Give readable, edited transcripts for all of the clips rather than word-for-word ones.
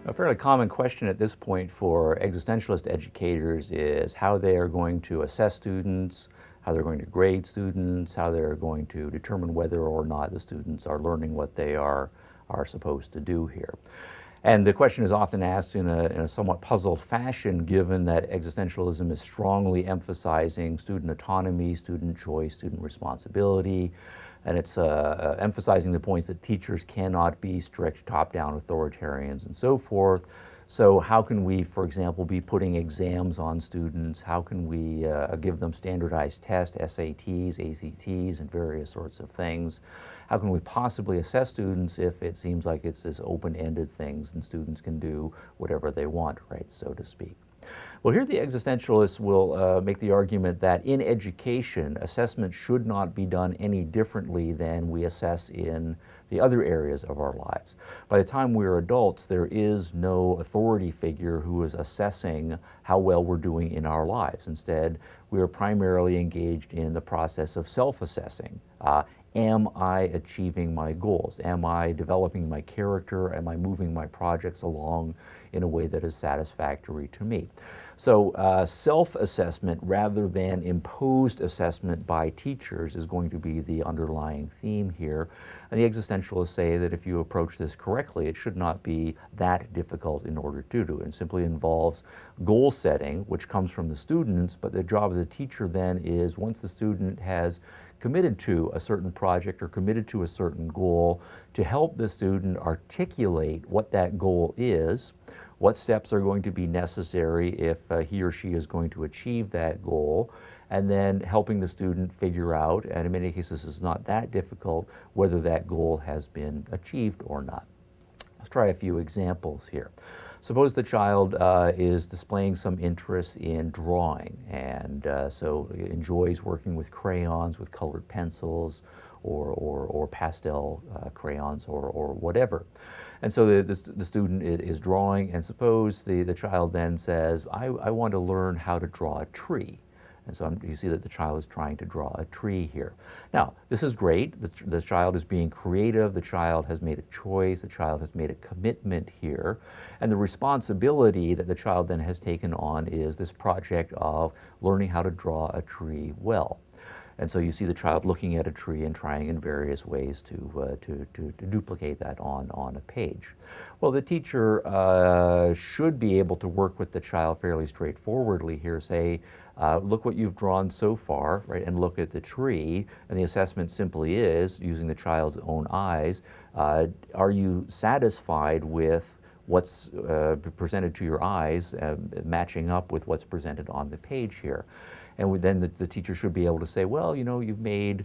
A fairly common question at this point for existentialist educators is how they are going to assess students, how they're going to grade students, how they're going to determine whether or not the students are learning what they are supposed to do here. And the question is often asked in a somewhat puzzled fashion, given that existentialism is strongly emphasizing student autonomy, student choice, student responsibility, and it's emphasizing the points that teachers cannot be strict top-down authoritarians and so forth. So how can we, for example, be putting exams on students? How can we give them standardized tests, SATs, ACTs, and various sorts of things? How can we possibly assess students if it seems like it's this open-ended things and students can do whatever they want, right, so to speak? Well, here the existentialists will make the argument that in education, assessment should not be done any differently than we assess in the other areas of our lives. By the time we're adults, there is no authority figure who is assessing how well we're doing in our lives. Instead, we are primarily engaged in the process of self-assessing. Am I achieving my goals? Am I developing my character? Am I moving my projects along in a way that is satisfactory to me? So self-assessment rather than imposed assessment by teachers is going to be the underlying theme here. And the existentialists say that if you approach this correctly, it should not be that difficult in order to do it. It simply involves goal setting, which comes from the students, but the job of the teacher then is, once the student has committed to a certain project or committed to a certain goal, to help the student articulate what that goal is, what steps are going to be necessary if he or she is going to achieve that goal, and then helping the student figure out, and in many cases it's not that difficult, whether that goal has been achieved or not. Let's try a few examples here. Suppose the child is displaying some interest in drawing and so enjoys working with crayons, with colored pencils, or pastel crayons or whatever. And so the student is drawing, and suppose the child then says, I want to learn how to draw a tree. And so you see that the child is trying to draw a tree here. Now, this is great. The child is being creative. The child has made a choice. The child has made a commitment here. And the responsibility that the child then has taken on is this project of learning how to draw a tree well. And so you see the child looking at a tree and trying in various ways to duplicate that on a page. Well, the teacher should be able to work with the child fairly straightforwardly here, say, look what you've drawn so far, right, and look at the tree, and the assessment simply is, using the child's own eyes, are you satisfied with what's presented to your eyes, matching up with what's presented on the page here? And then the teacher should be able to say, well, you know, you've made,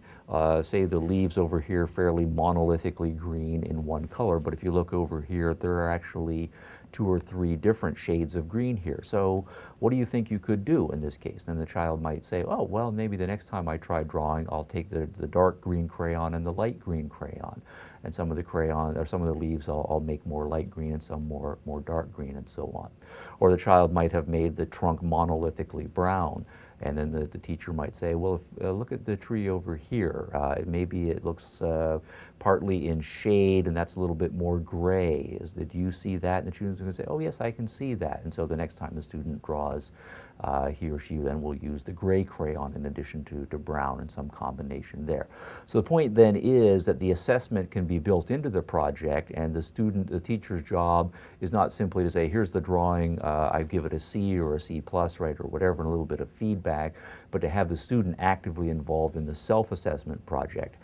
say, the leaves over here fairly monolithically green in one color, but if you look over here, there are actually 2 or 3 different shades of green here. So what do you think you could do in this case? Then the child might say, oh, well, maybe the next time I try drawing, I'll take the dark green crayon and the light green crayon. And some of the crayon, or some of the leaves I'll make more light green and some more dark green and so on. Or the child might have made the trunk monolithically brown. And then the teacher might say, well, look at the tree over here. Maybe it looks partly in shade, and that's a little bit more gray. Do you see that? And the student's going to say, oh, yes, I can see that. And so the next time the student draws, he or she then will use the gray crayon in addition to brown and some combination there. So the point then is that the assessment can be built into the project, and the teacher's job is not simply to say, here's the drawing, I give it a C or a C+, right, or whatever, and a little bit of feedback, but to have the student actively involved in the self-assessment project.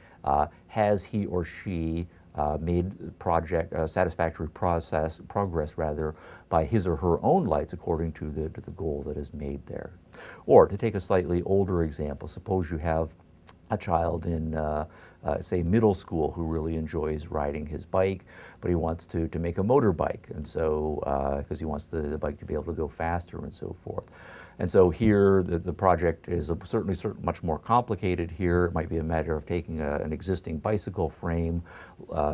Has he or she made satisfactory progress rather by his or her own lights according to the goal that is made there? Or to take a slightly older example, suppose you have a child in say middle school who really enjoys riding his bike, but he wants to make a motorbike, and so because he wants the bike to be able to go faster and so forth. And so here the project is certainly much more complicated here. It might be a matter of taking an existing bicycle frame,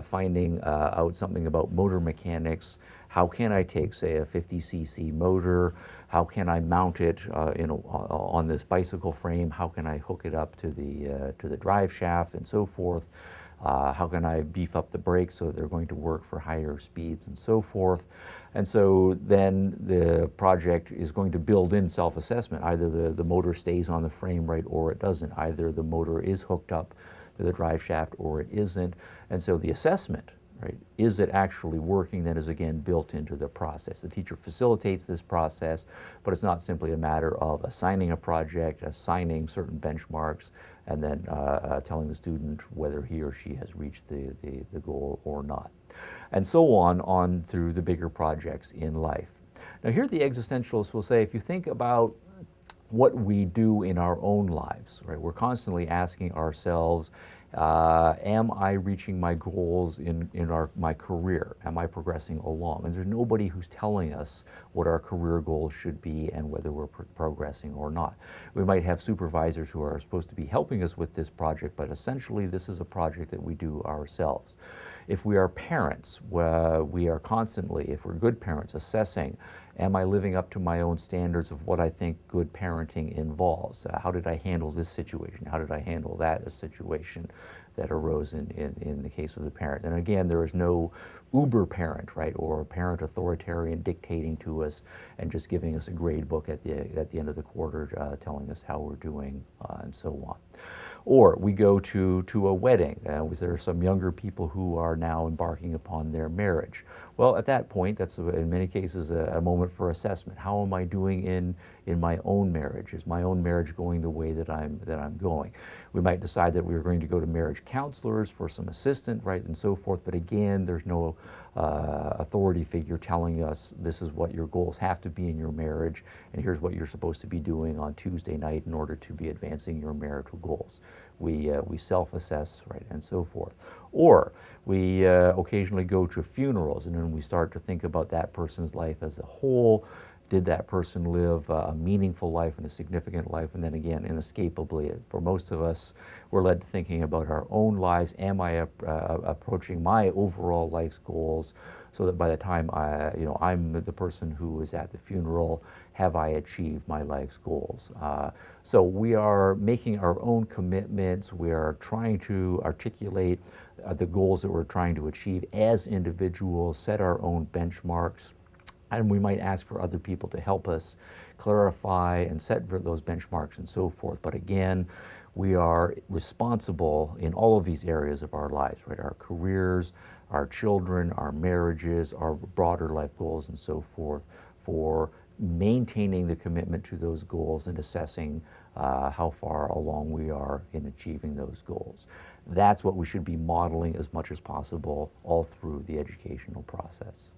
finding out something about motor mechanics. How can I take, say, a 50cc motor? How can I mount it on this bicycle frame? How can I hook it up to the drive shaft and so forth? How can I beef up the brakes so that they're going to work for higher speeds and so forth? And so then the project is going to build in self-assessment. Either the motor stays on the frame right or it doesn't. Either the motor is hooked up to the drive shaft or it isn't. And so the assessment, right, is it actually working, that is again built into the process. The teacher facilitates this process, but it's not simply a matter of assigning a project, assigning certain benchmarks, and then telling the student whether he or she has reached the goal or not. And so on through the bigger projects in life. Now here the existentialists will say, if you think about what we do in our own lives, right? We're constantly asking ourselves, am I reaching my goals in my career? Am I progressing along? And there's nobody who's telling us what our career goals should be and whether we're progressing or not. We might have supervisors who are supposed to be helping us with this project, but essentially this is a project that we do ourselves. If we are parents, we are constantly, if we're good parents, assessing, am I living up to my own standards of what I think good parenting involves? How did I handle this situation? How did I handle that situation that arose in the case of the parent? And again, there is no uber parent, right, or parent authoritarian dictating to us and just giving us a grade book at the end of the quarter telling us how we're doing and so on. Or we go to a wedding. There are some younger people who are now embarking upon their marriage. Well, at that point, that's in many cases a moment for assessment. How am I doing in my own marriage? Is my own marriage going the way that I'm going? We might decide that we are going to go to marriage counselors for some assistance, right, and so forth. But again, there's no authority figure telling us this is what your goals have to be in your marriage, and here's what you're supposed to be doing on Tuesday night in order to be advancing your marital goals. We self-assess, right, and so forth. Or we occasionally go to funerals, and then we start to think about that person's life as a whole. Did that person live a meaningful life and a significant life? And then again, inescapably, for most of us, we're led to thinking about our own lives. Am I approaching my overall life's goals so that by the time I'm the person who is at the funeral, have I achieved my life's goals? So we are making our own commitments. We are trying to articulate the goals that we're trying to achieve as individuals, set our own benchmarks. And we might ask for other people to help us clarify and set those benchmarks and so forth. But again, we are responsible in all of these areas of our lives, right? Our careers, our children, our marriages, our broader life goals and so forth, for maintaining the commitment to those goals and assessing how far along we are in achieving those goals. That's what we should be modeling as much as possible all through the educational process.